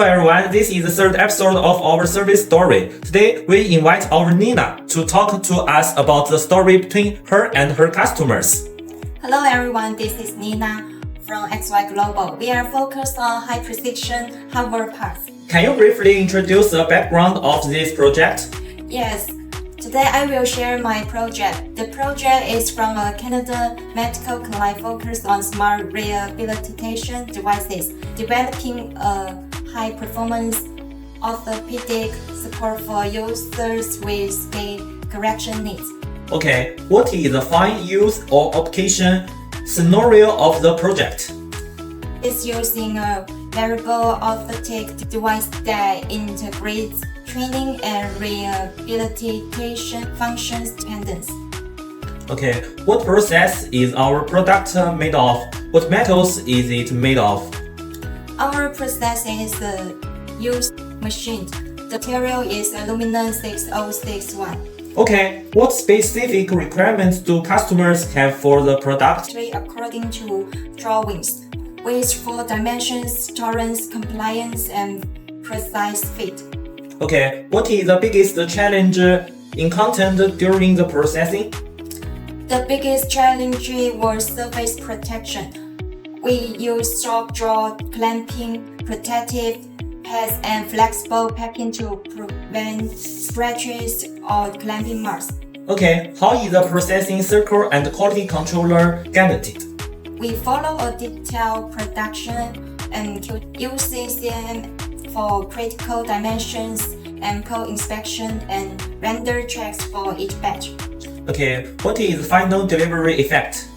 Hello everyone, this is the third episode of our service story. Today, we invite our Nina to talk to us about the story between her and her customers. Hello everyone, this is Nina from XY Global. We are focused on high precision hardware parts. Can you briefly introduce the background of this project? Yes, today I will share my project. The project is from a Canada medical client focused on smart rehabilitation devices, developing a high-performance orthopedic support for users with gait correction needs. Okay, what is the fine use or application scenario of the project? It's using a wearable orthotic device that integrates training and rehabilitation functions dependence. Okay, what process is our product made of? What metals is it made of? Our process is the used machine. The material is aluminum 6061. Okay, what specific requirements do customers have for the product? According to drawings, with 4 dimensions, tolerance, compliance, and precise fit. Okay, what is the biggest challenge encountered during the processing? The biggest challenge was surface protection. We use soft draw clamping, protective pads, and flexible packing to prevent scratches or clamping marks. Okay, how is the processing circle and quality controller guaranteed? We follow a detailed production and using CM for critical dimensions, ample inspection, and render checks for each batch. Okay, what is the final delivery effect?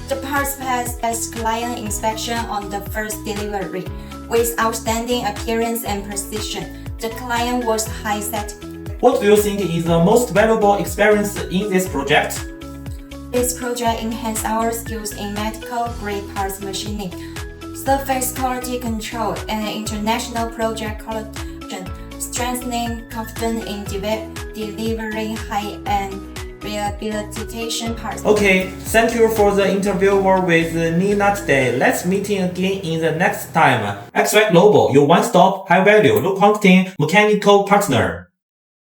The parts passed best client inspection on the first delivery, with outstanding appearance and precision. The client was high satisfied. What do you think is the most valuable experience in this project? This project enhanced our skills in medical-grade parts machining, surface quality control, and international project collaboration, strengthening confidence in delivering high-end rehabilitation parts. Okay, thank you for the interview with Nina today. Let's meet again in the next time. XY Global, your one-stop, high-value, low-quantity mechanical partner.